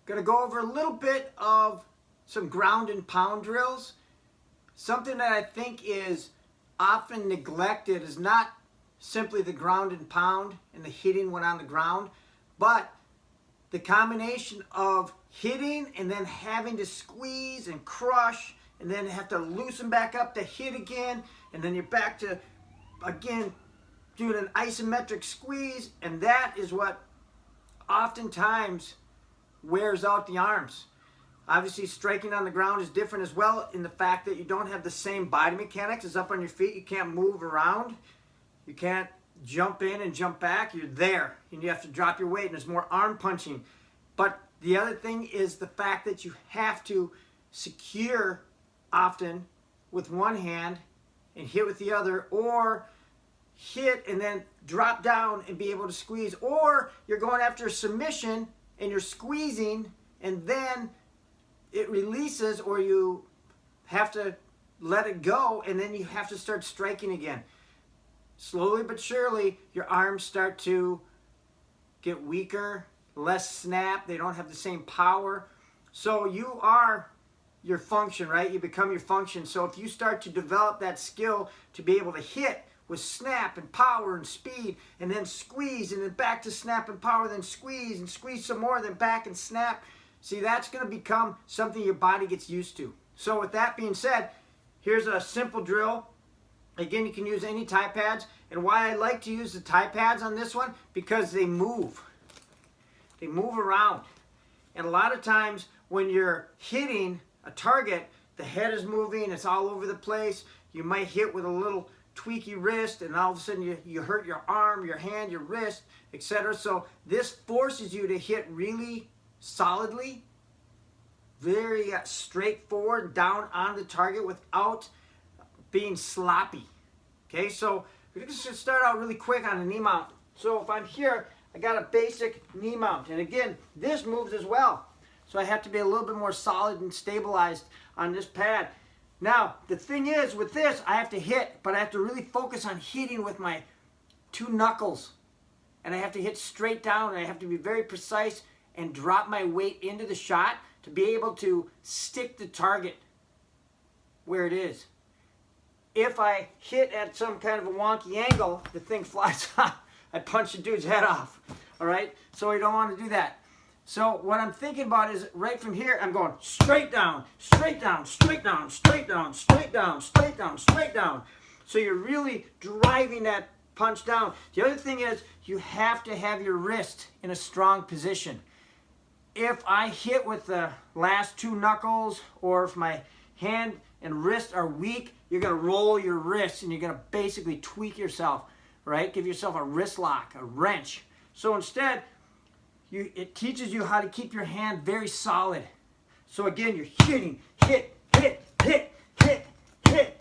Going to go over a little bit of some ground and pound drills. Something that I think is often neglected is not simply the ground and pound and the hitting when on the ground, but the combination of hitting and then having to squeeze and crush and then have to loosen back up to hit again, and then you're back to, again, doing an isometric squeeze, and that is what oftentimes wears out the arms. Obviously, striking on the ground is different as well in the fact that you don't have the same body mechanics as up on your feet. You can't move around. You can't jump in and jump back. You're there, and you have to drop your weight, and there's more arm punching. But the other thing is the fact that you have to secure often with one hand and hit with the other, or hit and then drop down and be able to squeeze, or you're going after a submission and you're squeezing and then it releases, or you have to let it go and then you have to start striking again. Slowly but surely your arms start to get weaker, less snap, they don't have the same power. So you are your function, right? You become your function. So if you start to develop that skill to be able to hit with snap and power and speed, and then squeeze, and then back to snap and power, then squeeze and squeeze some more, then back and snap. See, that's going to become something your body gets used to. So with that being said, here's a simple drill. Again, you can use any tie pads. And why I like to use the tie pads on this one, because they move. They move around. And a lot of times when you're hitting a target, the head is moving, it's all over the place. You might hit with a little tweaky wrist, and all of a sudden you hurt your arm, your hand, your wrist, etc. So this forces you to hit really solidly, very straightforward, down on the target without being sloppy. Okay, so we're just going to start out really quick on a knee mount. So if I'm here, I got a basic knee mount, and again, this moves as well. So I have to be a little bit more solid and stabilized on this pad. Now, the thing is, with this, I have to hit, but I have to really focus on hitting with my two knuckles. And I have to hit straight down, and I have to be very precise and drop my weight into the shot to be able to stick the target where it is. If I hit at some kind of a wonky angle, the thing flies off. I punch the dude's head off. All right? So we don't want to do that. So what I'm thinking about is right from here, I'm going straight down, straight down, straight down, straight down, straight down, straight down, straight down. So you're really driving that punch down. The other thing is you have to have your wrist in a strong position. If I hit with the last two knuckles, or if my hand and wrist are weak, you're going to roll your wrist and you're going to basically tweak yourself, right? Give yourself a wrist lock, a wrench. So instead, it teaches you how to keep your hand very solid. So again, you're hitting, hit, hit, hit, hit, hit,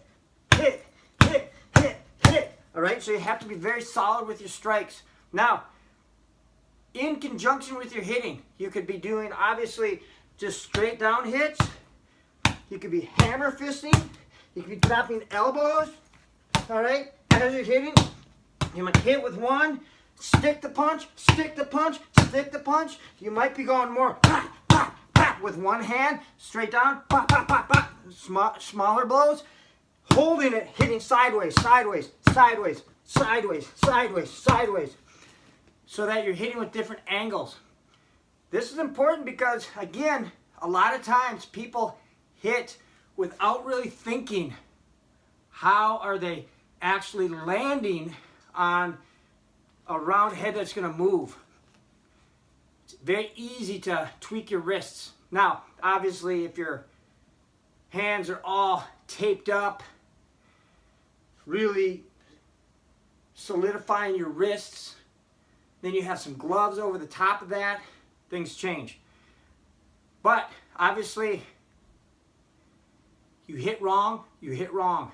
hit, hit, hit, hit. All right, so you have to be very solid with your strikes. Now, in conjunction with your hitting, you could be doing, obviously, just straight down hits. You could be hammer fisting. You could be dropping elbows. All right, as you're hitting, you might hit with one, stick the punch, stick the punch, stick the punch. You might be going more pop, pop, pop with one hand, straight down, pop, pop, pop, pop. Smaller blows, holding it, hitting sideways, sideways, sideways, sideways, sideways, sideways, so that you're hitting with different angles. This is important because, again, a lot of times people hit without really thinking how are they actually landing on a round head that's going to move. It's very easy to tweak your wrists. Now, obviously, if your hands are all taped up, really solidifying your wrists, then you have some gloves over the top of that, things change. But obviously, you hit wrong, you hit wrong.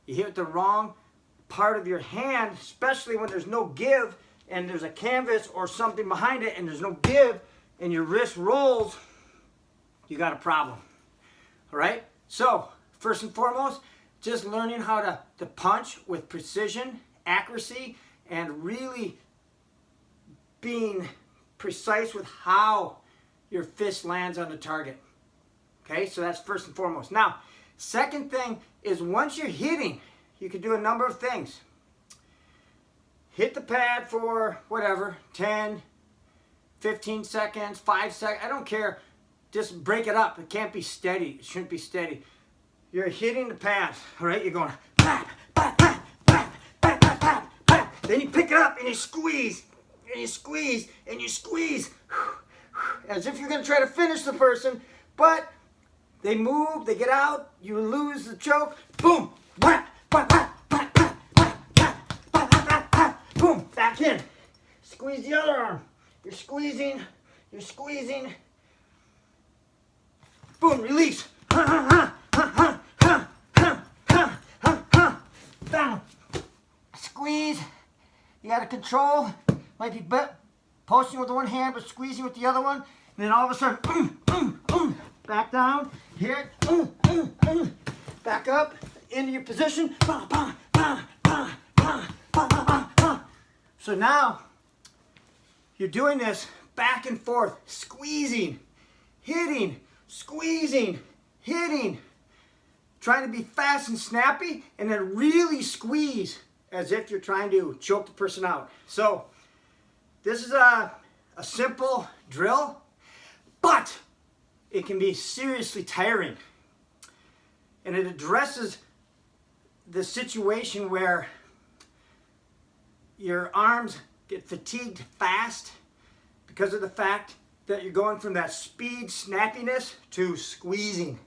You hit with the wrong part of your hand, especially when there's no give and there's a canvas or something behind it and there's no give and your wrist rolls, you got a problem. All right? So, first and foremost, just learning how to punch with precision, accuracy, and really being precise with how your fist lands on the target. Okay, so that's first and foremost. Now, second thing is once you're hitting, you can do a number of things. Hit the pad for whatever, 10, 15 seconds, 5 seconds, I don't care. Just break it up. It can't be steady. It shouldn't be steady. You're hitting the pad, all right? You're going, pap, pap, pap, pap, pap, pap, pap, pap. Then you pick it up and you squeeze, and you squeeze, and you squeeze. As if you're going to try to finish the person, but they move, they get out, you lose the choke, boom, whap, whap, whap, whap, whap, whap, whap, whap, whap, whap, boom, back in. Squeeze the other arm. You're squeezing, boom, release. Down. Squeeze. You got to control. Might be posting with the one hand, but squeezing with the other one. And then all of a sudden, back down. Here, back up into your position. So now you're doing this back and forth, squeezing, hitting, squeezing, hitting, trying to be fast and snappy, and then really squeeze as if you're trying to choke the person out. So this is a simple drill, but it can be seriously tiring. And it addresses the situation where your arms get fatigued fast because of the fact that you're going from that speed, snappiness, to squeezing.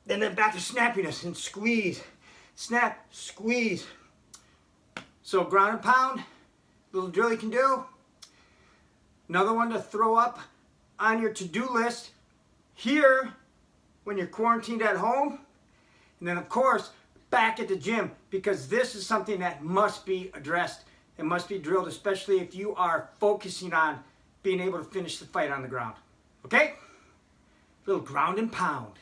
And then back to snappiness and squeeze. Snap, squeeze. So ground and pound, little drill you can do. Another one to throw up on your to-do list here when you're quarantined at home. And then of course, back at the gym, because this is something that must be addressed and must be drilled, especially if you are focusing on being able to finish the fight on the ground. Okay? Little ground and pound.